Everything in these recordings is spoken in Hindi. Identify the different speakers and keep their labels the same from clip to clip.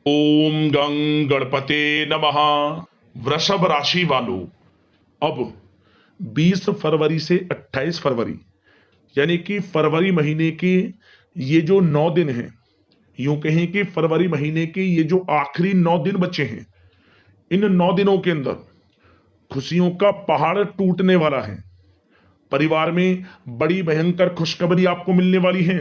Speaker 1: ओम गं गणपते नमः। वृषभ राशि वालों, अब 20 फरवरी से 28 फरवरी यानी कि फरवरी महीने के ये जो 9 दिन हैं, यूं कहें कि फरवरी महीने के ये जो आखिरी 9 दिन बचे हैं, इन 9 दिनों के अंदर खुशियों का पहाड़ टूटने वाला है। परिवार में बड़ी भयंकर खुशखबरी आपको मिलने वाली है।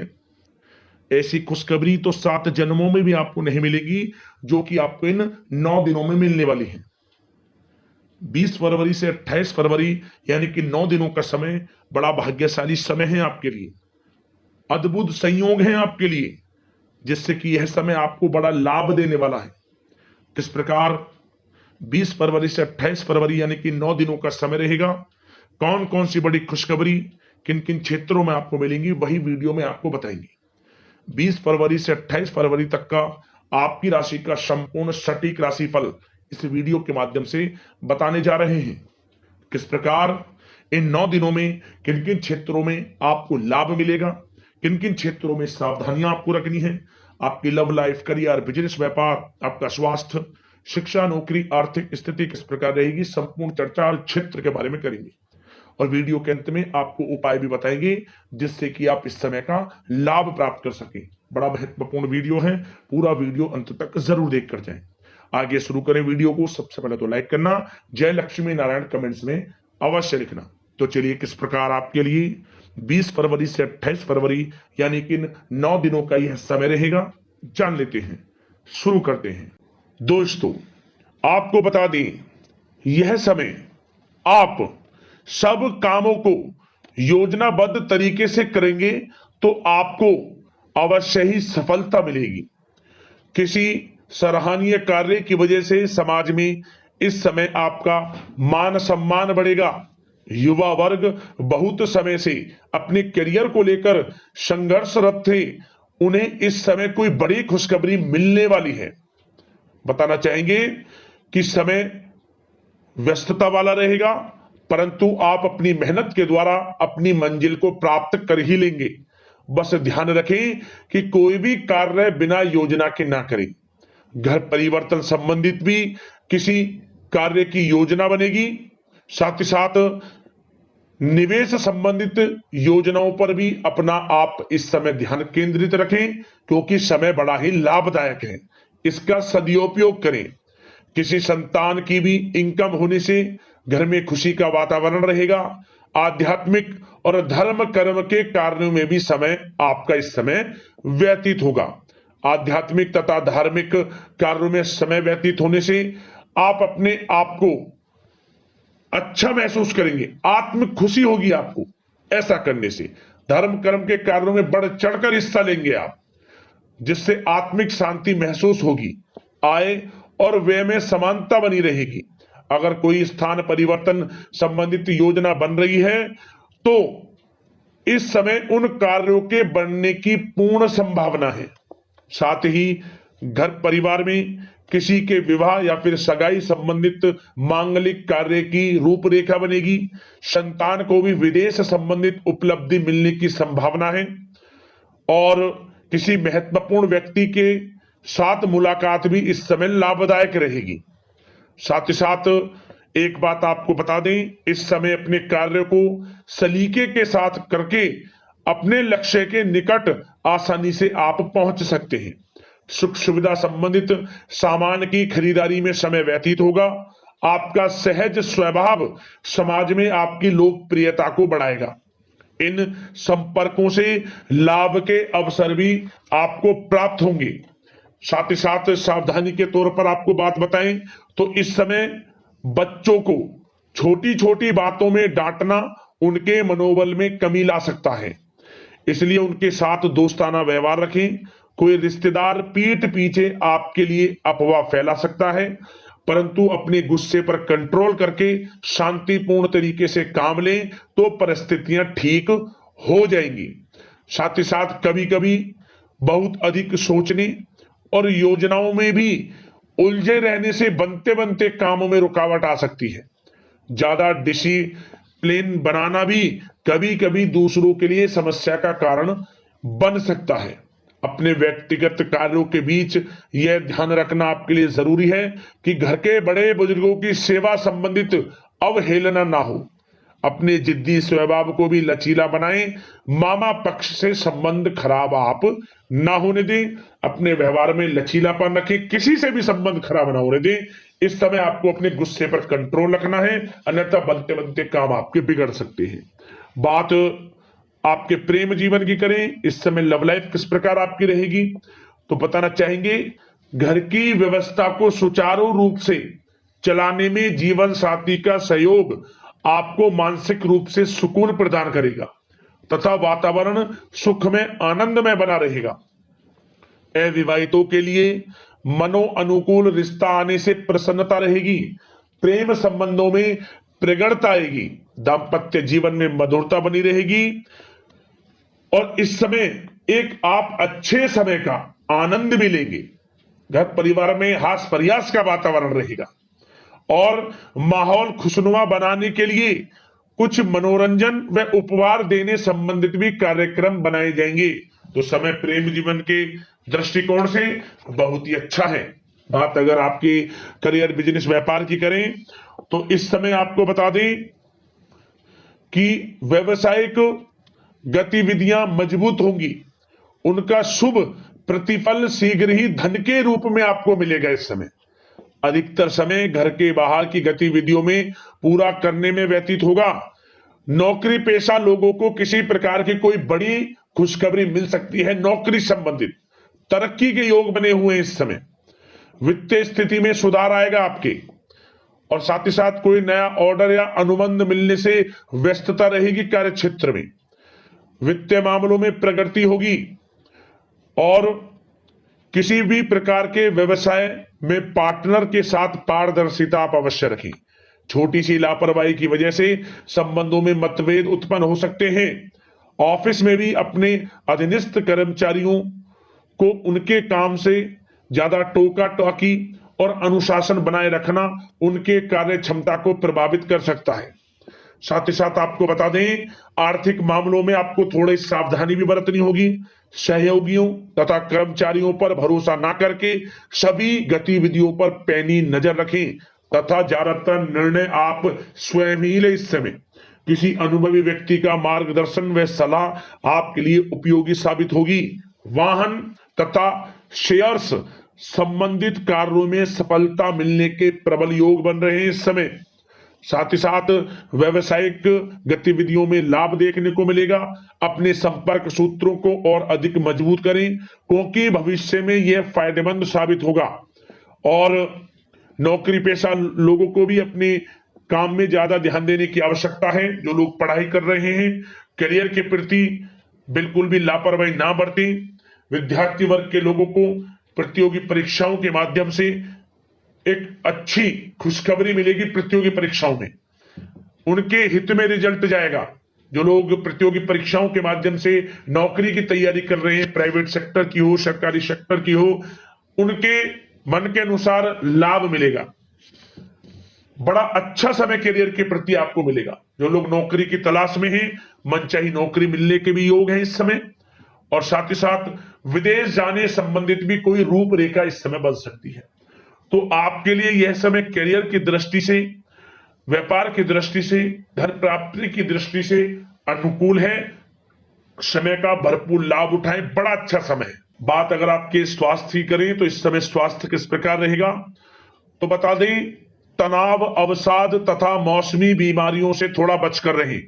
Speaker 1: ऐसी खुशखबरी तो 7 जन्मों में भी आपको नहीं मिलेगी, जो कि आपको इन 9 दिनों में मिलने वाली है। 20 फरवरी से 28 फरवरी यानी कि 9 दिनों का समय बड़ा भाग्यशाली समय है आपके लिए। अद्भुत संयोग है आपके लिए, जिससे कि यह समय आपको बड़ा लाभ देने वाला है। किस प्रकार 20 फरवरी से 28 फरवरी यानी कि 9 दिनों का समय रहेगा, कौन कौन सी बड़ी खुशखबरी किन किन क्षेत्रों में आपको मिलेंगी, वही वीडियो में आपको बताएंगे। 20 फरवरी से 28 फरवरी तक का आपकी राशि का संपूर्ण सटीक राशिफल इस वीडियो के माध्यम से बताने जा रहे हैं। किस प्रकार इन 9 दिनों में किन किन क्षेत्रों में आपको लाभ मिलेगा, किन किन क्षेत्रों में सावधानियां आपको रखनी है। आपकी लव लाइफ, करियर, बिजनेस, व्यापार, आपका स्वास्थ्य, शिक्षा, नौकरी, आर्थिक स्थिति किस प्रकार रहेगी, संपूर्ण चर्चा क्षेत्र के बारे में करेंगे। और वीडियो के अंत में आपको उपाय भी बताएंगे, जिससे कि आप इस समय का लाभ प्राप्त कर सकें। बड़ा महत्वपूर्ण वीडियो है, पूरा वीडियो अंत तक जरूर देख कर जाएं। आगे शुरू करें वीडियो को। सबसे पहले तो लाइक करना, जय लक्ष्मी नारायण कमेंट्स में अवश्य लिखना। तो चलिए, किस प्रकार आपके लिए 20 फरवरी से 28 फरवरी यानी कि 9 दिनों का यह समय रहेगा, जान लेते हैं। शुरू करते हैं। दोस्तों, आपको बता दें, यह समय आप सब कामों को योजनाबद्ध तरीके से करेंगे तो आपको अवश्य ही सफलता मिलेगी। किसी सराहनीय कार्य की वजह से समाज में इस समय आपका मान सम्मान बढ़ेगा। युवा वर्ग बहुत समय से अपने करियर को लेकर संघर्षरत थे, उन्हें इस समय कोई बड़ी खुशखबरी मिलने वाली है। बताना चाहेंगे कि समय व्यस्तता वाला रहेगा, परंतु आप अपनी मेहनत के द्वारा अपनी मंजिल को प्राप्त कर ही लेंगे। बस ध्यान रखें कि कोई भी कार्य बिना योजना के ना करें। घर परिवर्तन संबंधित भी किसी कार्य की योजना बनेगी। साथ ही साथ निवेश संबंधित योजनाओं पर भी अपना आप इस समय ध्यान केंद्रित रखें, क्योंकि समय बड़ा ही लाभदायक है। इसका सदुपयोग करें। किसी संतान की भी इनकम होने से घर में खुशी का वातावरण रहेगा। आध्यात्मिक और धर्म कर्म के कार्यों में भी समय आपका इस समय व्यतीत होगा। आध्यात्मिक तथा धार्मिक कार्यों में समय व्यतीत होने से आप अपने आप को अच्छा महसूस करेंगे, आत्म खुशी होगी आपको। ऐसा करने से धर्म कर्म के कार्यों में बढ़ चढ़कर हिस्सा लेंगे आप, जिससे आत्मिक शांति महसूस होगी। आय और व्यय में समानता बनी रहेगी। अगर कोई स्थान परिवर्तन संबंधित योजना बन रही है तो इस समय उन कार्यों के बनने की पूर्ण संभावना है। साथ ही घर परिवार में किसी के विवाह या फिर सगाई संबंधित मांगलिक कार्य की रूपरेखा बनेगी। संतान को भी विदेश संबंधित उपलब्धि मिलने की संभावना है। और किसी महत्वपूर्ण व्यक्ति के साथ मुलाकात भी इस समय लाभदायक रहेगी। साथ ही साथ एक बात आपको बता दें, इस समय अपने कार्य को सलीके के साथ करके अपने लक्ष्य के निकट आसानी से आप पहुंच सकते हैं। सुख सुविधा संबंधित सामान की खरीदारी में समय व्यतीत होगा। आपका सहज स्वभाव समाज में आपकी लोकप्रियता को बढ़ाएगा। इन संपर्कों से लाभ के अवसर भी आपको प्राप्त होंगे। साथ ही साथ सावधानी के तौर पर आपको बात बताएं तो इस समय बच्चों को छोटी छोटी बातों में डांटना उनके मनोबल में कमी ला सकता है, इसलिए उनके साथ दोस्ताना व्यवहार रखें। कोई रिश्तेदार पीठ पीछे आपके लिए अफवाह फैला सकता है, परंतु अपने गुस्से पर कंट्रोल करके शांतिपूर्ण तरीके से काम लें तो परिस्थितियां ठीक हो जाएंगी। साथ ही साथ कभी कभी बहुत अधिक सोचने और योजनाओं में भी उलझे रहने से बनते बनते कामों में रुकावट आ सकती है। ज्यादा डिसिप्लिन बनाना भी कभी कभी दूसरों के लिए समस्या का कारण बन सकता है। अपने व्यक्तिगत कार्यों के बीच यह ध्यान रखना आपके लिए जरूरी है कि घर के बड़े बुजुर्गों की सेवा संबंधित अवहेलना ना हो। अपने जिद्दी स्वभाव को भी लचीला बनाएं। मामा पक्ष से संबंध खराब आप ना होने दें। अपने व्यवहार में लचीलापन रखें, किसी से भी संबंध खराब ना होने दें। इस समय आपको अपने गुस्से पर कंट्रोल रखना है, अन्यथा बनते बनते काम आपके बिगड़ सकते हैं। बात आपके प्रेम जीवन की करें, इस समय लव लाइफ किस प्रकार आपकी रहेगी, तो बताना चाहेंगे घर की व्यवस्था को सुचारू रूप से चलाने में जीवन साथी का सहयोग आपको मानसिक रूप से सुकून प्रदान करेगा तथा वातावरण सुख में आनंद में बना रहेगा। अविवाहितों के लिए मनो अनुकूल रिश्ता आने से प्रसन्नता रहेगी। प्रेम संबंधों में प्रगड़ता आएगी। दाम्पत्य जीवन में मधुरता बनी रहेगी और इस समय एक आप अच्छे समय का आनंद भी लेंगे। घर परिवार में हास प्रयास का वातावरण रहेगा और माहौल खुशनुमा बनाने के लिए कुछ मनोरंजन व उपहार देने संबंधित भी कार्यक्रम बनाए जाएंगे। तो समय प्रेम जीवन के दृष्टिकोण से बहुत ही अच्छा है। बात अगर आपके करियर बिजनेस व्यापार की करें तो इस समय आपको बता दें कि व्यवसायिक गतिविधियां मजबूत होंगी। उनका शुभ प्रतिफल शीघ्र ही धन के रूप में आपको मिलेगा। इस समय अधिकतर समय घर के बाहर की गतिविधियों में पूरा करने में व्यतीत होगा। नौकरी पेशा लोगों को किसी प्रकार की कोई बड़ी खुशखबरी मिल सकती है। नौकरी संबंधित तरक्की के योग बने हुए हैं। इस समय वित्तीय स्थिति में सुधार आएगा आपके, और साथ ही साथ कोई नया ऑर्डर या अनुबंध मिलने से व्यस्तता रहेगी। कार्य क्षेत्र में वित्तीय मामलों में प्रगति होगी और किसी भी प्रकार के व्यवसाय में पार्टनर के साथ पारदर्शिता आप अवश्य रखें। छोटी सी लापरवाही की वजह से संबंधों में मतभेद उत्पन्न हो सकते हैं। ऑफिस में भी अपने अधीनस्थ कर्मचारियों को उनके काम से ज्यादा टोका टाकी और अनुशासन बनाए रखना उनके कार्य क्षमता को प्रभावित कर सकता है। साथ ही साथ आपको बता दें आर्थिक मामलों में आपको थोड़ी सावधानी भी बरतनी होगी। सहयोगियों तथा कर्मचारियों पर भरोसा ना करके सभी गतिविधियों पर पैनी नजर रखें तथा ज्यादातर निर्णय आप स्वयं ही लें। इस समय किसी अनुभवी व्यक्ति का मार्गदर्शन व सलाह आपके लिए उपयोगी साबित होगी। वाहन तथा शेयर्स संबंधित कार्यों में सफलता मिलने के प्रबल योग बन रहे हैं इस समय। साथ ही साथ व्यवसायिक गतिविधियों में लाभ देखने को मिलेगा। अपने संपर्क सूत्रों को और अधिक मजबूत करें क्योंकि भविष्य में यह फायदेमंद साबित होगा। और नौकरी पेशा लोगों को भी अपने काम में ज्यादा ध्यान देने की आवश्यकता है। जो लोग पढ़ाई कर रहे हैं करियर के प्रति बिल्कुल भी लापरवाही ना बरतें। विद्यार्थी वर्ग के लोगों को प्रतियोगी परीक्षाओं के माध्यम से एक अच्छी खुशखबरी मिलेगी। प्रतियोगी परीक्षाओं में उनके हित में रिजल्ट जाएगा। जो लोग प्रतियोगी परीक्षाओं के माध्यम से नौकरी की तैयारी कर रहे हैं, प्राइवेट सेक्टर की हो सरकारी सेक्टर की हो, उनके मन के अनुसार लाभ मिलेगा। बड़ा अच्छा समय करियर के प्रति आपको मिलेगा। जो लोग नौकरी की तलाश में हैं मनचाही नौकरी मिलने के भी योग हैं इस समय। और साथ ही साथ विदेश जाने संबंधित भी कोई रूपरेखा इस समय बन सकती है। तो आपके लिए यह समय करियर की दृष्टि से, व्यापार की दृष्टि से, धन प्राप्ति की दृष्टि से अनुकूल है। समय का भरपूर लाभ उठाएं, बड़ा अच्छा समय है। बात अगर आपके स्वास्थ्य की करें तो इस समय स्वास्थ्य किस प्रकार रहेगा, तो बता दें तनाव, अवसाद तथा मौसमी बीमारियों से थोड़ा बचकर रहें।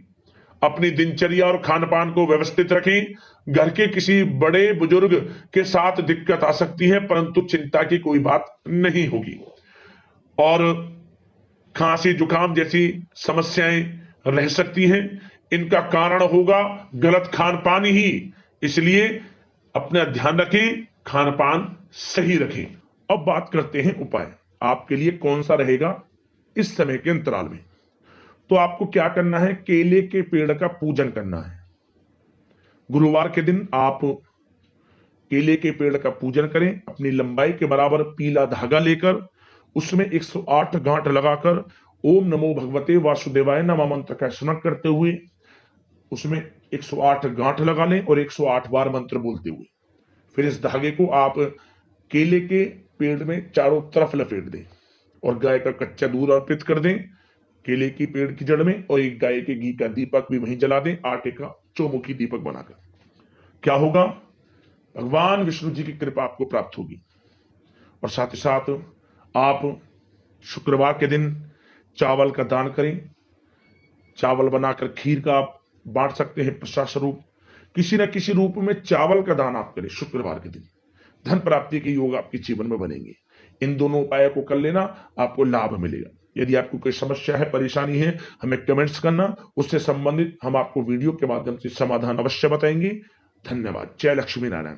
Speaker 1: अपनी दिनचर्या और खान पान को व्यवस्थित रखें। घर के किसी बड़े बुजुर्ग के साथ दिक्कत आ सकती है परंतु चिंता की कोई बात नहीं होगी। और खांसी जुकाम जैसी समस्याएं रह सकती हैं, इनका कारण होगा गलत खान पान ही। इसलिए अपना ध्यान रखें, खान पान सही रखें। अब बात करते हैं उपाय आपके लिए कौन सा रहेगा इस समय के अंतराल में। तो आपको क्या करना है, केले के पेड़ का पूजन करना है। गुरुवार के दिन आप केले के पेड़ का पूजन करें। अपनी लंबाई के बराबर पीला धागा लेकर उसमें 108 गांठ लगाकर ओम नमो भगवते वासुदेवाय नमः मंत्र का स्मरण करते हुए उसमें 108 गांठ लगा लें और 108 बार मंत्र बोलते हुए फिर इस धागे को आप केले के पेड़ में चारों तरफ लपेट दें और गाय का कच्चा दूध अर्पित कर दें केले की पेड़ की जड़ में, और एक गाय के घी का दीपक भी वहीं जला दें, आटे का चौमुखी दीपक बनाकर। क्या होगा? भगवान विष्णु जी की कृपा आपको प्राप्त होगी। और साथ ही साथ आप शुक्रवार के दिन चावल का दान करें। चावल बनाकर खीर का आप बांट सकते हैं प्रसाद स्वरूप। किसी न किसी रूप में चावल का दान आप करें शुक्रवार के दिन। धन प्राप्ति के योग आपके जीवन में बनेंगे। इन दोनों उपायों को कर लेना, आपको लाभ मिलेगा। यदि आपको कोई समस्या है, परेशानी है, हमें कमेंट्स करना, उससे संबंधित हम आपको वीडियो के माध्यम से समाधान अवश्य बताएंगे। धन्यवाद। जय लक्ष्मी नारायण।